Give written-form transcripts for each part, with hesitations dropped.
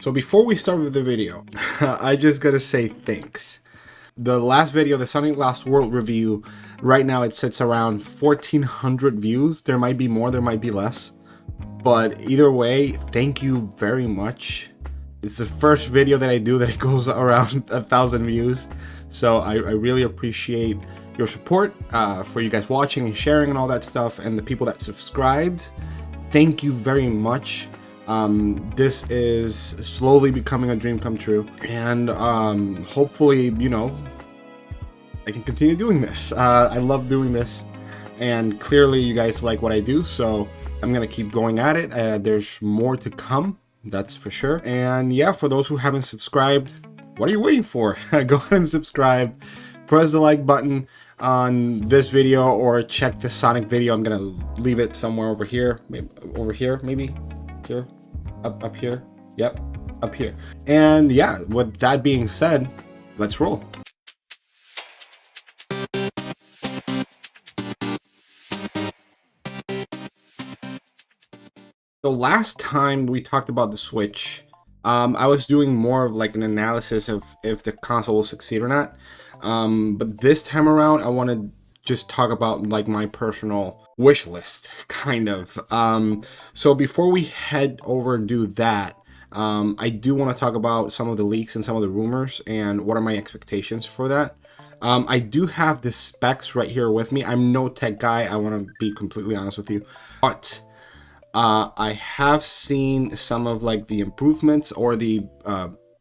So before we start with the video, I just gotta say thanks. The last video, the Sonic Lost World review, right now it sits around 1,400 views. There might be more, there might be less. But either way, thank you very much. It's the first video that I do that it goes around 1,000 views. So I really appreciate your support for you guys watching and sharing and all that stuff, and the people that subscribed. Thank you very much. This is slowly becoming a dream come true, and hopefully, you know, I can continue doing this. I love doing this, and clearly you guys like what I do, so I'm gonna keep going at it. There's more to come, that's for sure. And yeah, for those who haven't subscribed, what are you waiting for? Go ahead and subscribe, press the like button on this video, or check the Sonic video. I'm gonna leave it somewhere over here, maybe over here, maybe here, up here, yep, up here. And yeah, with that being said, let's roll. So last time we talked about the Switch, I was doing more of like an analysis of if the console will succeed or not. But this time around, I want to just talk about like my personal wish list, kind of. So before we head over and do that, I do want to talk about some of the leaks and some of the rumors and what are my expectations for that. I do have the specs right here with me. I'm no tech guy, I want to be completely honest with you, but I have seen some of like the improvements or the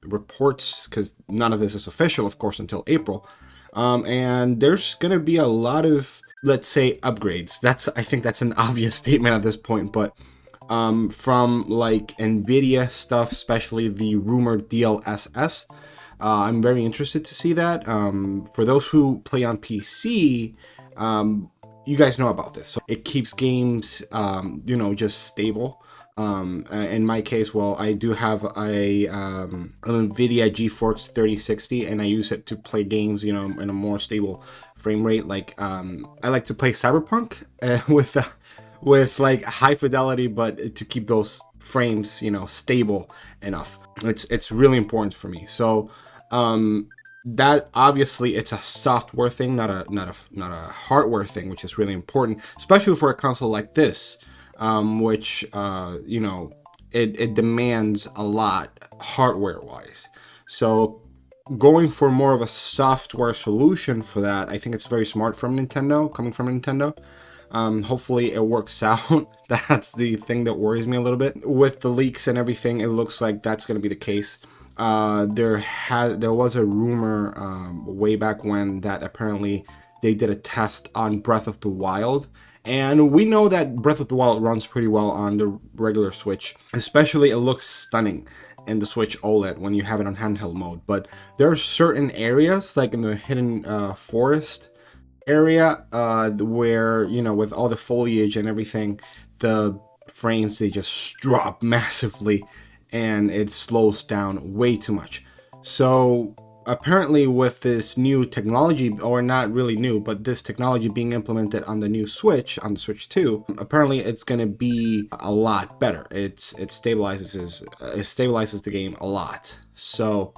reports, because none of this is official, of course, until April. And there's gonna be a lot of, let's say, upgrades. I think that's an obvious statement at this point, but from like Nvidia stuff, especially the rumored DLSS, I'm very interested to see that. For those who play on PC, you guys know about this. So it keeps games, you know, just stable. In my case, well, I do have an NVIDIA GeForce 3060, and I use it to play games, you know, in a more stable frame rate. Like, I like to play Cyberpunk with like high fidelity, but to keep those frames, you know, stable enough. It's really important for me. So, that obviously it's a software thing, not a hardware thing, which is really important, especially for a console like this, which you know, it demands a lot hardware wise. So going for more of a software solution for that, I think it's very smart from Nintendo, coming from Nintendo. Hopefully it works out. That's the thing that worries me a little bit with the leaks and everything. It looks like that's going to be the case. There was a rumor way back when that apparently they did a test on Breath of the Wild, and we know that Breath of the Wild runs pretty well on the regular Switch. Especially it looks stunning in the Switch OLED when you have it on handheld mode. But there are certain areas, like in the hidden forest area, where, you know, with all the foliage and everything, the frames, they just drop massively and it slows down way too much. So apparently with this new technology, or not really new, but this technology being implemented on the new Switch, on the Switch 2, apparently it's going to be a lot better. It stabilizes the game a lot. So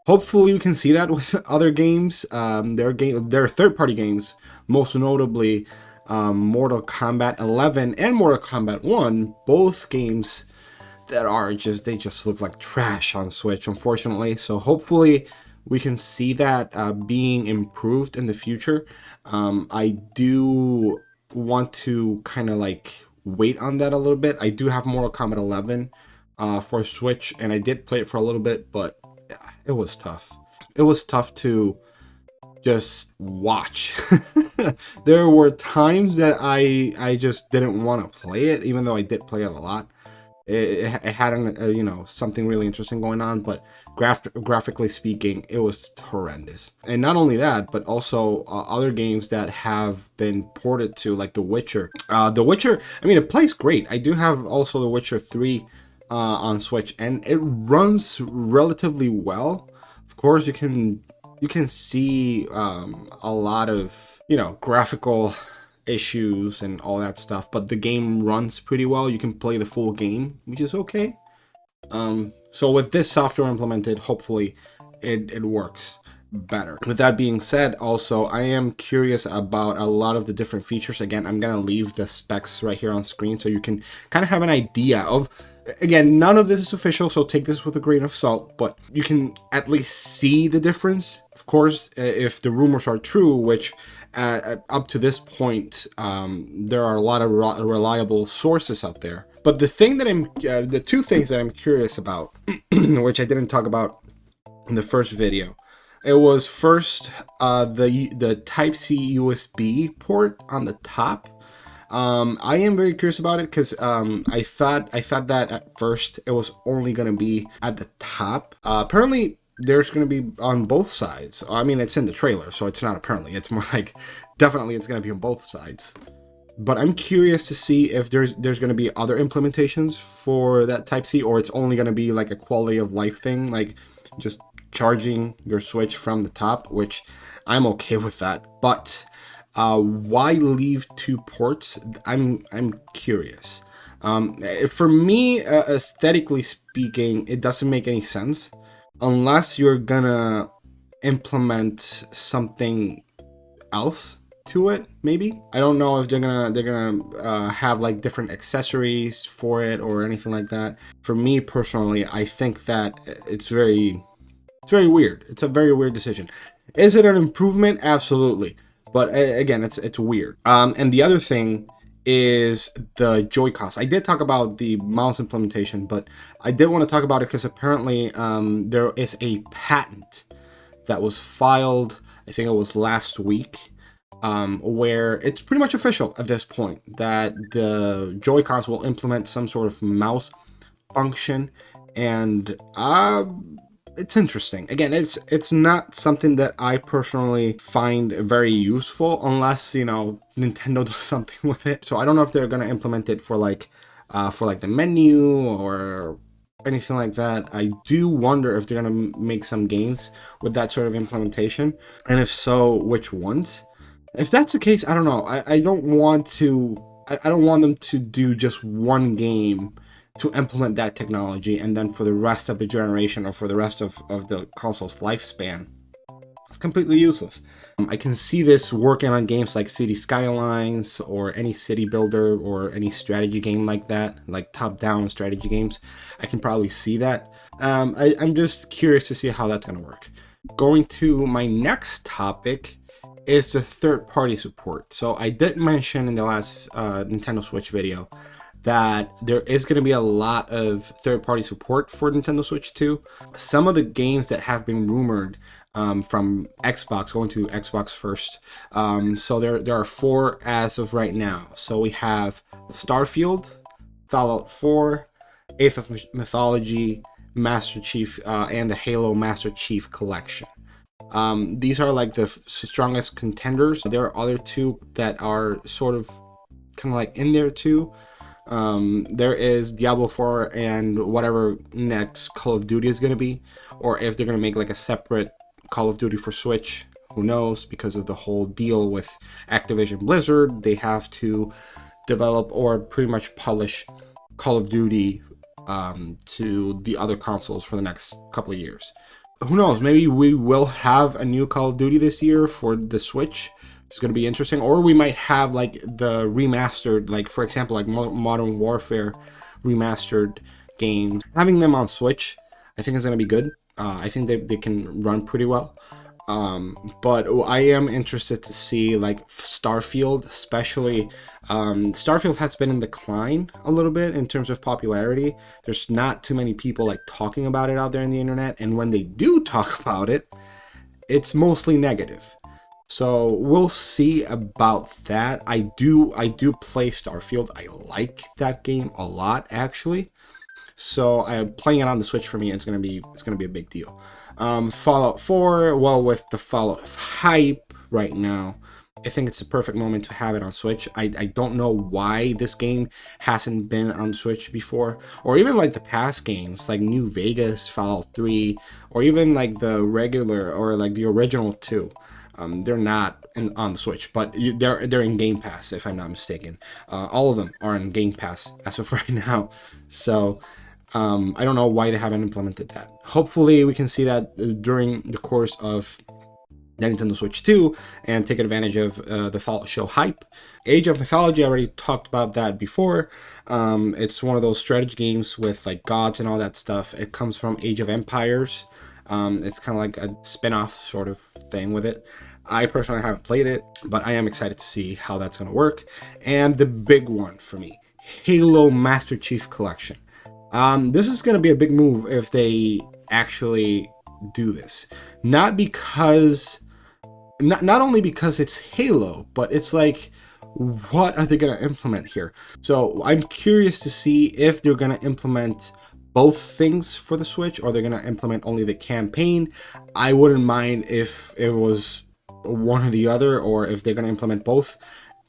hopefully you can see that with other games. There are third-party games, most notably Mortal Kombat 11 and Mortal Kombat 1, both games that are they just look like trash on Switch, unfortunately. So hopefully we can see that being improved in the future. I do want to kind of like wait on that a little bit. I do have Mortal Kombat 11 for Switch, and I did play it for a little bit, but it was tough. It was tough to just watch. There were times that I just didn't want to play it, even though I did play it a lot. It had you know, something really interesting going on, but graphically speaking, it was horrendous. And not only that, but also other games that have been ported to, like The Witcher. The Witcher, I mean, it plays great. I do have also The Witcher 3 on Switch, and it runs relatively well. Of course, you can see a lot of, you know, graphical issues and all that stuff, but the game runs pretty well. You can play the full game, which is okay. So with this software implemented, hopefully it works better. With that being said, also, I am curious about a lot of the different features. Again, I'm going to leave the specs right here on screen so you can kind of have an idea of, again, none of this is official, so take this with a grain of salt, but you can at least see the difference. Of course, if the rumors are true, which up to this point, there are a lot of reliable sources out there. But the thing that the two things that I'm curious about, which I didn't talk about in the first video, it was first the Type-C USB port on the top. I am very curious about it because I thought that at first it was only going to be at the top. Apparently, there's going to be on both sides. I mean, it's in the trailer, so it's not apparently. It's more like definitely it's going to be on both sides. But I'm curious to see if there's going to be other implementations for that Type-C, or it's only going to be like a quality of life thing, like just charging your Switch from the top, which I'm okay with that. But why leave two ports? I'm curious. For me, aesthetically speaking, it doesn't make any sense unless you're gonna implement something else to it. Maybe I don't know if they're gonna have like different accessories for it or anything like that. For me personally, I think that it's very weird. It's a very weird decision. Is it an improvement? Absolutely. But again, it's weird. And the other thing is the Joy-Cons. I did talk about the mouse implementation, but I did want to talk about it because apparently there is a patent that was filed, I think it was last week, where it's pretty much official at this point that the Joy-Cons will implement some sort of mouse function, and it's interesting. Again, it's not something that I personally find very useful unless, you know, Nintendo does something with it. So I don't know if they're gonna implement it for like the menu or anything like that. I do wonder if they're gonna make some games with that sort of implementation, and if so, which ones. If that's the case, I don't know. I don't want them to do just one game to implement that technology, and then for the rest of the generation or for the rest of the console's lifespan, it's completely useless. I can see this working on games like City Skylines or any city builder or any strategy game like that, like top-down strategy games. I can probably see that. I'm just curious to see how that's going to work. Going to my next topic is the third-party support. So I did mention in the last Nintendo Switch video that there is going to be a lot of third-party support for Nintendo Switch 2. Some of the games that have been rumored from Xbox, going to Xbox first. So there are 4 as of right now. So we have Starfield, Fallout 4, Age of Mythology, Master Chief, and the Halo Master Chief Collection. These are like the strongest contenders. There are other 2 that are sort of kind of like in there too. There is Diablo 4 and whatever next Call of Duty is going to be, or if they're going to make like a separate Call of Duty for Switch, who knows, because of the whole deal with Activision Blizzard. They have to develop or pretty much publish Call of Duty to the other consoles for the next couple of years. Who knows, maybe we will have a new Call of Duty this year for the Switch. It's going to be interesting. Or we might have like the remastered, like for example, like Modern Warfare remastered games. Having them on Switch, I think is going to be good. I think they can run pretty well. But I am interested to see like Starfield, especially. Starfield has been in decline a little bit in terms of popularity. There's not too many people like talking about it out there in the internet, and when they do talk about it, it's mostly negative. So we'll see about that. I do play Starfield. I like that game a lot, actually. So playing it on the Switch for me, it's gonna be a big deal. Fallout 4, well, with the Fallout hype right now, I think it's a perfect moment to have it on Switch. I don't know why this game hasn't been on Switch before, or even like the past games like New Vegas, Fallout 3, or even like the regular or like the original 2. They're not on the Switch, but they're in Game Pass, if I'm not mistaken. All of them are in Game Pass as of right now. So I don't know why they haven't implemented that. Hopefully we can see that during the course of the Nintendo Switch 2 and take advantage of the fall show hype. Age of Mythology, I already talked about that before. It's one of those strategy games with like gods and all that stuff. It comes from Age of Empires. It's kind of like a spin-off sort of thing with it. I personally haven't played it, but I am excited to see how that's going to work. And the big one for me, Halo Master Chief Collection. This is going to be a big move if they actually do this. Not only because it's Halo, but it's like, what are they going to implement here? So I'm curious to see if they're going to implement both things for the Switch, or they're going to implement only the campaign. I wouldn't mind if it was one or the other, or if they're going to implement both,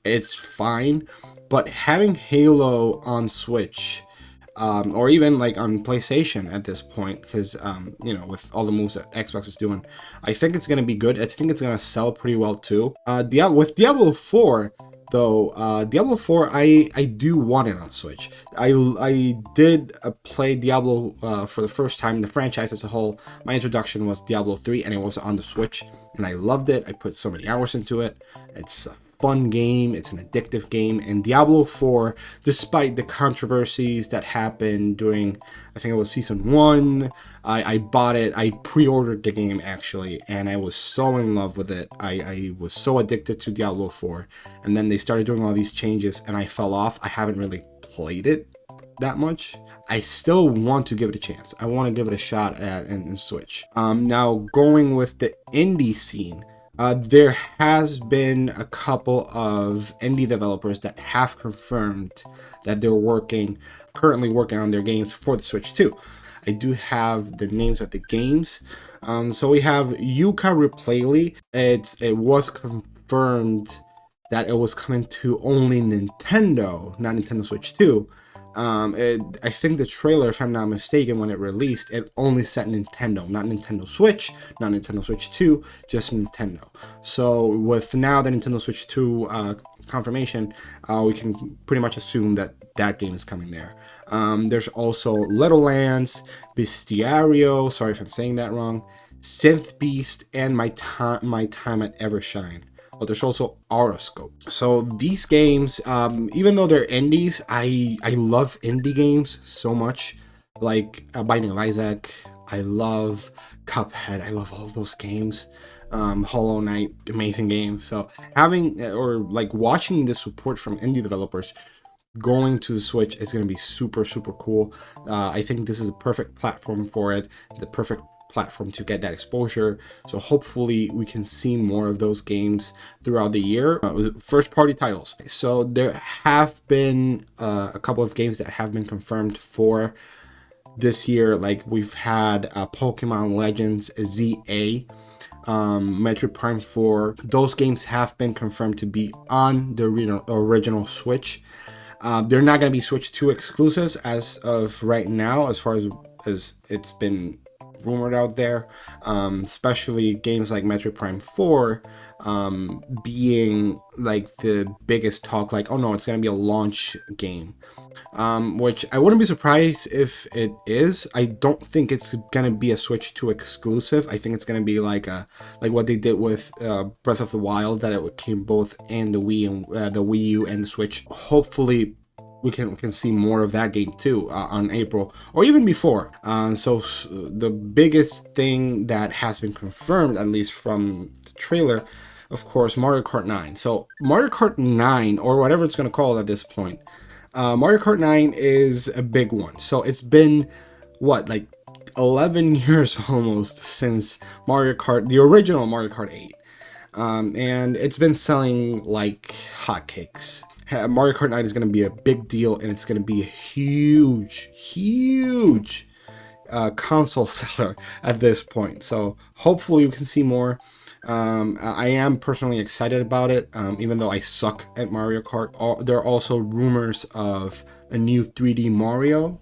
it's fine. But having Halo on Switch, or even like on PlayStation at this point, because with all the moves that Xbox is doing, I think it's going to be good. I think it's going to sell pretty well too. With Diablo 4 though, Diablo 4, I do want it on Switch. I did play Diablo for the first time, the franchise as a whole. My introduction was Diablo 3, and it was on the Switch, and I loved it. I put so many hours into it. It's a fun game, it's an addictive game, and Diablo 4, despite the controversies that happened during, I think it was season 1, I bought it, I pre-ordered the game actually, and I was so in love with it. I was so addicted to Diablo 4, and then they started doing all these changes and I fell off. I haven't really played it that much. I still want to give it a chance. I want to give it a shot at and Switch. Now going with the indie scene, there has been a couple of indie developers that have confirmed that they're currently working on their games for the Switch 2. I do have the names of the games. So we have Yuka Replayly. It was confirmed that it was coming to only Nintendo, not Nintendo Switch 2. I think the trailer, if I'm not mistaken, when it released, it only said Nintendo, not Nintendo Switch, not Nintendo Switch 2, just Nintendo. So with now the Nintendo Switch 2 confirmation, we can pretty much assume that that game is coming there. There's also Little Lands, Bestiario, sorry if I'm saying that wrong, Synth Beast, and My Time at Evershine. But there's also Horoscope. So these games, even though they're indies, I love indie games so much. Like Binding of Isaac, I love Cuphead, I love all those games. Hollow Knight, amazing game. So having or like watching the support from indie developers going to the Switch is going to be super cool. I think this is a perfect platform for it, the perfect platform to get that exposure. So hopefully we can see more of those games throughout the year. First party titles. So there have been a couple of games that have been confirmed for this year. Like we've had Pokemon Legends ZA, Metroid Prime 4. Those games have been confirmed to be on the original Switch. They're not going to be Switch 2 exclusives as of right now, as far as it's been rumored out there, especially games like Metroid Prime 4 being like the biggest talk, like, oh no, it's going to be a launch game, which I wouldn't be surprised if it is. I don't think it's going to be a Switch 2 exclusive. I think it's going to be like what they did with Breath of the Wild, that it came both in the Wii and the Wii U and the Switch. Hopefully we can see more of that game too on April or even before. So the biggest thing that has been confirmed, at least from the trailer, of course, Mario Kart 9. So Mario Kart 9, or whatever it's going to call it at this point, Mario Kart 9 is a big one. So it's been, what, like 11 years almost since Mario Kart, the original Mario Kart 8. And it's been selling like hotcakes. Mario Kart 9 is going to be a big deal, and it's going to be a huge console seller at this point. So hopefully we can see more. I am personally excited about it, even though I suck at Mario Kart. There are also rumors of a new 3D Mario.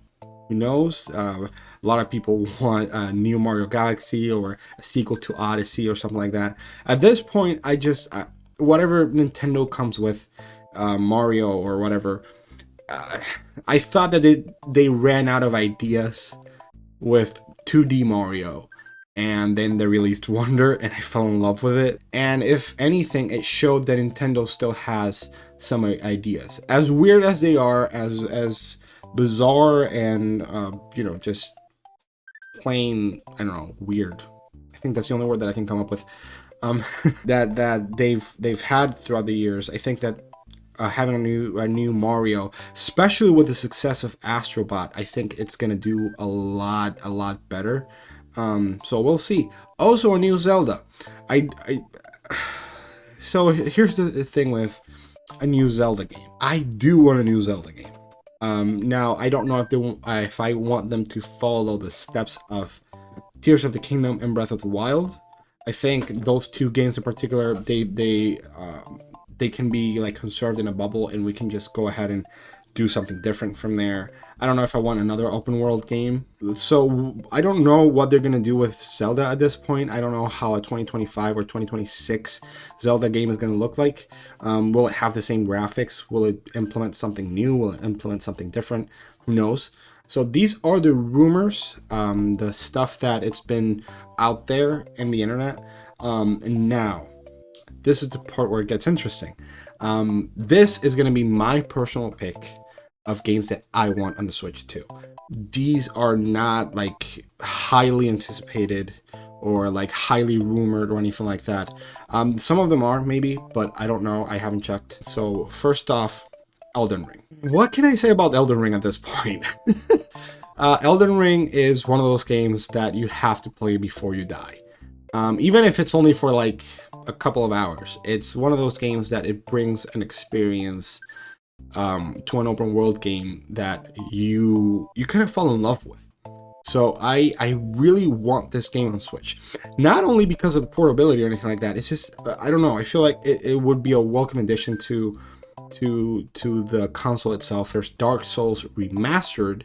Who knows? A lot of people want a new Mario Galaxy or a sequel to Odyssey or something like that. At this point, I just whatever Nintendo comes with, Mario or whatever, I thought that they ran out of ideas with 2D Mario, and then they released Wonder, and I fell in love with it. And if anything, it showed that Nintendo still has some ideas, as weird as they are, as bizarre and just plain, I don't know, weird. I think that's the only word that I can come up with. That they've had throughout the years. I think that having a new Mario, especially with the success of Astrobot, I think it's gonna do a lot better. So we'll see. Also, a new Zelda. I so here's the thing with a new Zelda game. I do want a new Zelda game. Now I don't know if I want them to follow the steps of Tears of the Kingdom and Breath of the Wild. I think those two games in particular, they can be like conserved in a bubble, and we can just go ahead and do something different from there. I don't know if I want another open world game. So I don't know what they're gonna do with Zelda at this point. I don't know how a 2025 or 2026 Zelda game is gonna look like. Will it have the same graphics? Will it implement something new? Will it implement something different? Who knows? So these are the rumors, the stuff that it's been out there in the internet. And now, this is the part where it gets interesting. This is going to be my personal pick of games that I want on the Switch too. These are not like highly anticipated or like highly rumored or anything like that. Some of them are maybe, but I don't know. I haven't checked. So first off, Elden Ring. What can I say about Elden Ring at this point? Elden Ring is one of those games that you have to play before you die. Even if it's only for like a couple of hours, it's one of those games that it brings an experience to an open world game that you kind of fall in love with. So I really want this game on Switch, not only because of the portability or anything like that. It's just I don't know. I feel like it would be a welcome addition to the console itself. There's Dark Souls Remastered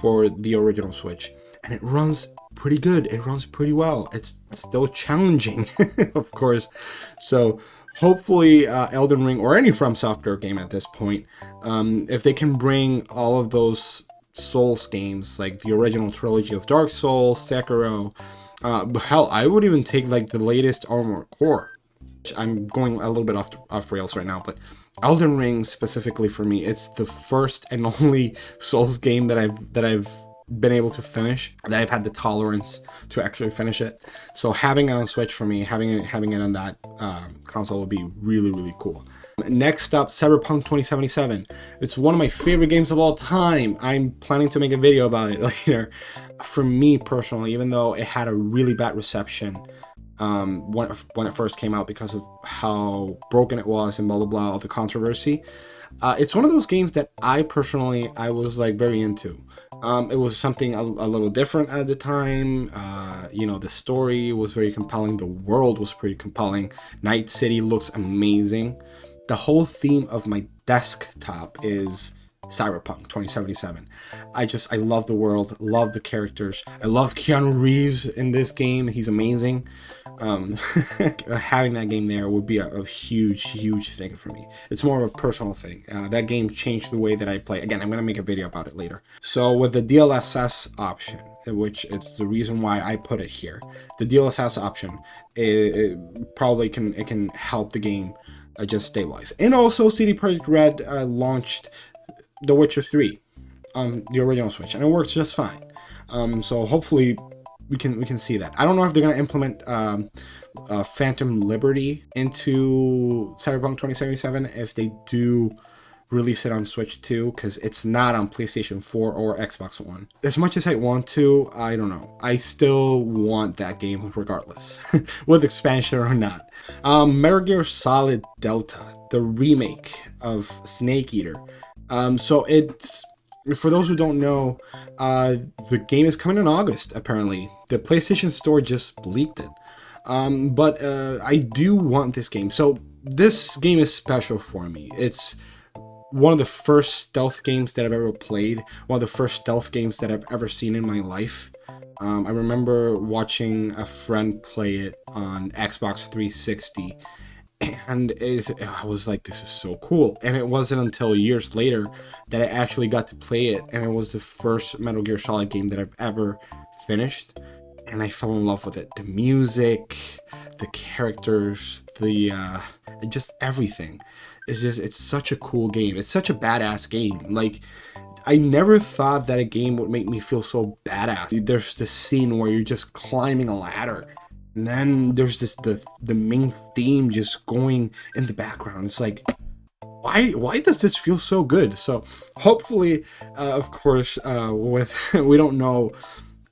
for the original Switch, and it runs pretty good. It runs pretty well. It's still challenging, of course. So hopefully Elden Ring or any From Software game at this point, if they can bring all of those Souls games, like the original trilogy of Dark Souls, Sekiro, hell, I would even take like the latest Armored Core. I'm going a little bit off rails right now, but Elden Ring specifically for me, it's the first and only Souls game that I've been able to finish, that I've had the tolerance to actually finish it. So having it on Switch for me, having it on that console would be really cool. Next up, Cyberpunk 2077. It's one of my favorite games of all time. I'm planning to make a video about it later. For me personally, even though it had a really bad reception when it first came out because of how broken it was and blah blah blah, all the controversy, it's one of those games that I was like very into. It was something a little different at the time. The story was very compelling. The world was pretty compelling. Night City looks amazing. The whole theme of my desktop is Cyberpunk 2077. I love the world, love the characters. I love Keanu Reeves in this game. He's amazing. Having that game there would be a huge thing for me. It's more of a personal thing. That game changed the way that I play. Again, I'm going to make a video about it later. So with the DLSS option, which it's the reason why I put it here, the DLSS option, it probably can help the game just stabilize. And also CD Projekt Red launched The Witcher 3 on the original Switch, and it works just fine. So hopefully we can see that. I don't know if they're gonna implement Phantom Liberty into Cyberpunk 2077 if they do release it on Switch too, because it's not on PlayStation 4 or Xbox One. As much as I want to, I don't know. I still want that game regardless, with expansion or not. Metal Gear Solid Delta, the remake of Snake Eater. So it's, for those who don't know, the game is coming in August, apparently. The PlayStation Store just leaked it. But I do want this game. So this game is special for me. It's one of the first stealth games that I've ever played. One of the first stealth games that I've ever seen in my life. I remember watching a friend play it on Xbox 360. and I was like, this is so cool. And it wasn't until years later that I actually got to play it, and it was the first Metal Gear Solid game that I've ever finished, and I fell in love with it. The music, the characters, the just everything. It's such a cool game. It's such a badass game. Like, I never thought that a game would make me feel so badass. There's this scene where you're just climbing a ladder, and then there's the main theme just going in the background. It's like, why does this feel so good? So hopefully, of course, with we don't know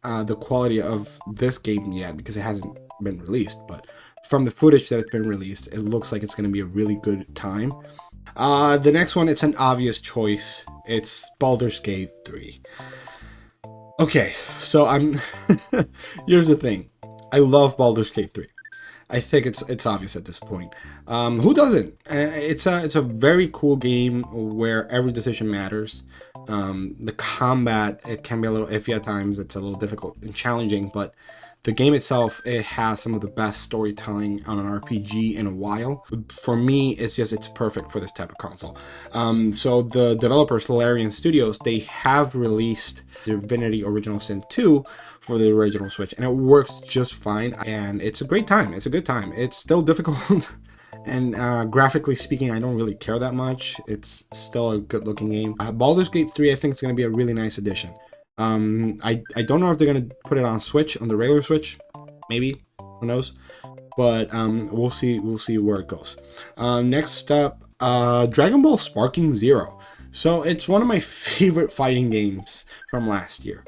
the quality of this game yet because it hasn't been released, but from the footage that it's been released, it looks like it's going to be a really good time. The next one, it's an obvious choice. It's Baldur's Gate 3. Okay, so I'm here's the thing. I love Baldur's Gate 3. I think it's obvious at this point. Who doesn't? It's a very cool game where every decision matters. The combat, it can be a little iffy at times. It's a little difficult and challenging, but the game itself, it has some of the best storytelling on an RPG in a while. For me, it's perfect for this type of console. So the developers, Larian Studios, they have released Divinity Original Sin 2 for the original Switch, and it works just fine, and it's a great time. It's a good time. It's still difficult. And graphically speaking, I don't really care that much. It's still a good looking game. Baldur's Gate 3, I think it's going to be a really nice addition. I don't know if they're going to put it on Switch, on the regular Switch. Maybe. Who knows? But we'll see where it goes. Next up, Dragon Ball Sparking Zero. So it's one of my favorite fighting games from last year.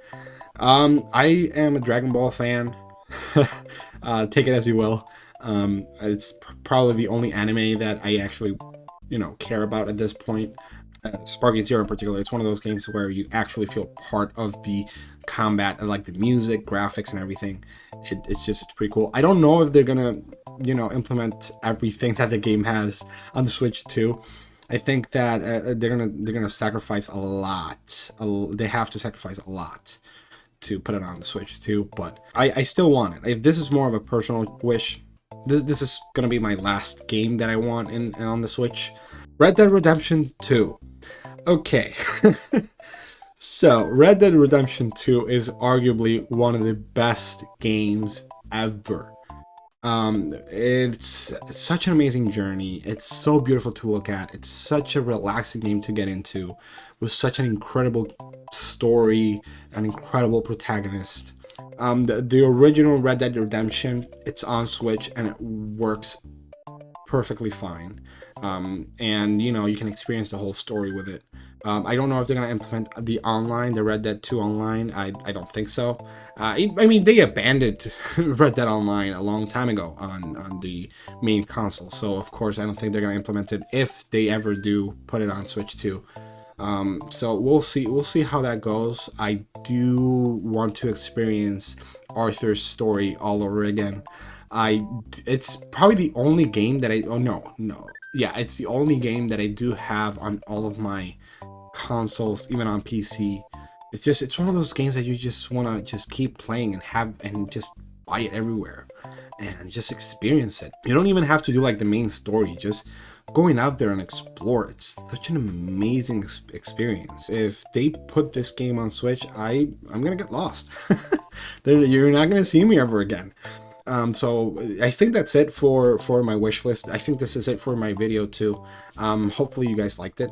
I am a Dragon Ball fan. Take it as you will. It's probably the only anime that I actually, care about at this point. Sparking Zero in particular, it's one of those games where you actually feel part of the combat and like the music, graphics, and everything. It's pretty cool. I don't know if they're gonna, implement everything that the game has on the Switch too. I think that they're gonna sacrifice a lot. They have to sacrifice a lot to put it on the Switch too. But I still want it. This is more of a personal wish. This is gonna be my last game that I want on the Switch. Red Dead Redemption 2. Okay. So, Red Dead Redemption 2 is arguably one of the best games ever. It's such an amazing journey. It's so beautiful to look at. It's such a relaxing game to get into, with such an incredible story, an incredible protagonist. The original Red Dead Redemption, it's on Switch and it works perfectly fine. And you can experience the whole story with it. I don't know if they're gonna implement the Red Dead 2 online. I don't think so. I mean, they abandoned Red Dead Online a long time ago on the main console. So of course, I don't think they're gonna implement it if they ever do put it on Switch 2. So we'll see how that goes. I do want to experience Arthur's story all over again. It's probably the only game that it's the only game that I do have on all of my consoles, even on PC. It's one of those games that you just want to just keep playing and just buy it everywhere and just experience it. You don't even have to do like the main story, just going out there and explore. It's such an amazing experience. If they put this game on Switch, I'm gonna get lost. You're not gonna see me ever again. So I think that's it for my wish list. I think this is it for my video too. Hopefully you guys liked it.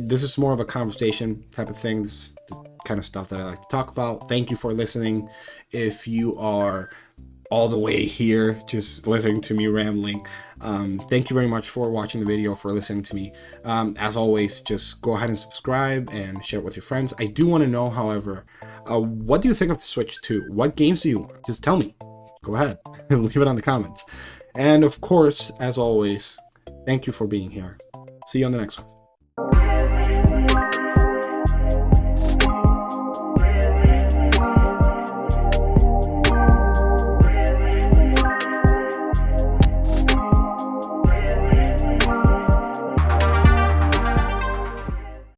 This is more of a conversation type of thing. This is the kind of stuff that I like to talk about. Thank you for listening. If you are all the way here just listening to me rambling, thank you very much for watching the video, for listening to me. As always, just go ahead and subscribe and share it with your friends. I do want to know, however, what do you think of the Switch 2? What games do you want? Just tell me. Go ahead and leave it on the comments. And of course, as always, thank you for being here. See you on the next one.